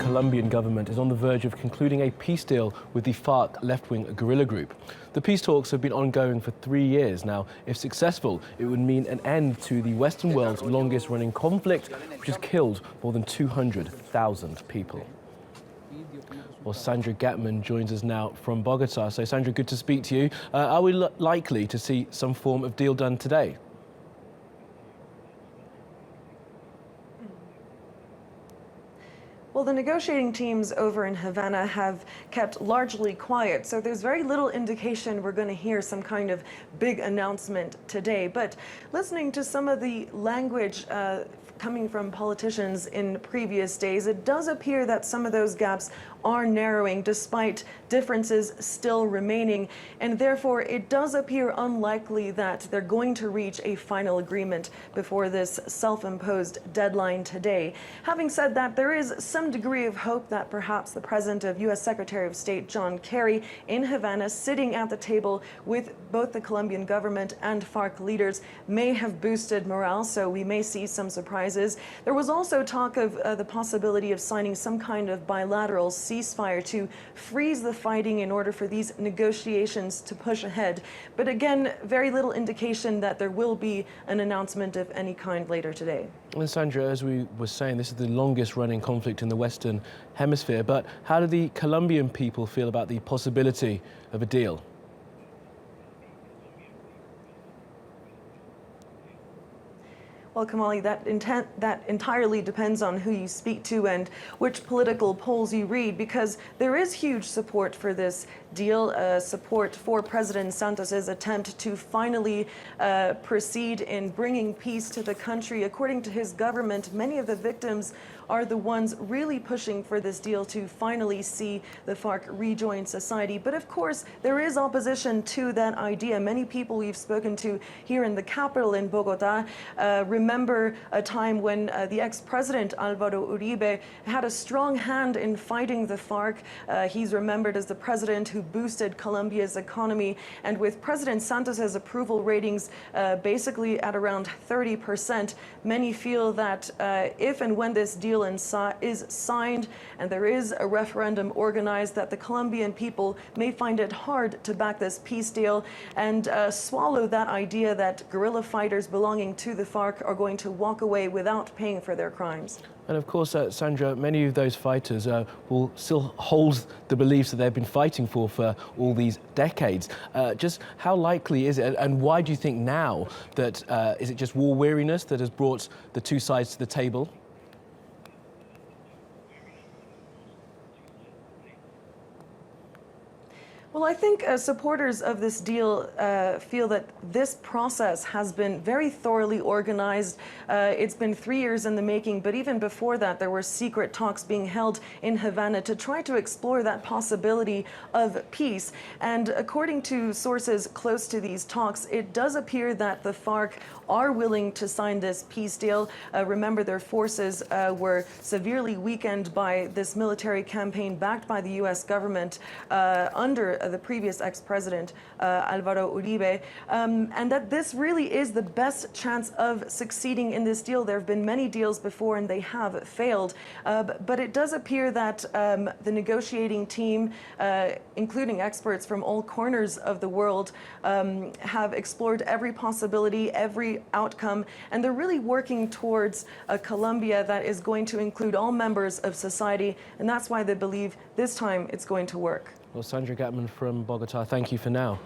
Colombian government is on the verge of concluding a peace deal with the FARC left-wing guerrilla group. The peace talks have been ongoing for 3 years now. If successful, it would mean an end to the Western world's longest-running conflict, which has killed more than 200,000 people. Well, Sandra Gathmann joins us now from Bogota. So, Sandra, good to speak to you. Are we likely to see some form of deal done today? Well, the negotiating teams over in Havana have kept largely quiet, so there's very little indication we're going to hear some kind of big announcement today. But listening to some of the language coming from politicians in previous days, it does appear that some of those gaps are narrowing despite differences still remaining, and therefore it does appear unlikely that they're going to reach a final agreement before this self-imposed deadline today. Having said that, there is some degree of hope that perhaps the president of U.S. Secretary of State John Kerry in Havana, sitting at the table with both the Colombian government and FARC leaders, may have boosted morale, so we may see some surprises. There was also talk of the possibility of signing some kind of bilateral ceasefire to freeze the fighting in order for these negotiations to push ahead. But again, very little indication that there will be an announcement of any kind later today. And Sandra, as we were saying, this is the longest running conflict in the Western Hemisphere. But how do the Colombian people feel about the possibility of a deal? Well, Kamali, that entirely depends on who you speak to and which political polls you read, because there is huge support for this deal, support for President Santos's attempt to finally proceed in bringing peace to the country. According to his government, many of the victims are the ones really pushing for this deal to finally see the FARC rejoin society. But of course, there is opposition to that idea. Many people we've spoken to here in the capital in Bogota remember a time when the ex-president Álvaro Uribe had a strong hand in fighting the FARC. He's remembered as the president who boosted Colombia's economy, and with President Santos's approval ratings basically at around 30%, many feel that if and when this deal is signed and there is a referendum organized, that the Colombian people may find it hard to back this peace deal and swallow that idea that guerrilla fighters belonging to the FARC are going to walk away without paying for their crimes. And of course, Sandra, many of those fighters will still hold the beliefs that they've been fighting for all these decades. Just how likely is it, and why do you think now that, is it just war weariness that has brought the two sides to the table? Well, I think supporters of this deal feel that this process has been very thoroughly organized. It's been 3 years in the making, but even before that, there were secret talks being held in Havana to try to explore that possibility of peace. And according to sources close to these talks, it does appear that the FARC are willing to sign this peace deal. Remember, their forces were severely weakened by this military campaign backed by the U.S. government under the previous ex-president Álvaro Uribe, and that this really is the best chance of succeeding in this deal. There have been many deals before and they have failed, but it does appear that the negotiating team, including experts from all corners of the world, have explored every possibility, every outcome, and they're really working towards a Colombia that is going to include all members of society, and that's why they believe this time it's going to work. Well, Sandra Gathmann from Bogota, thank you for now.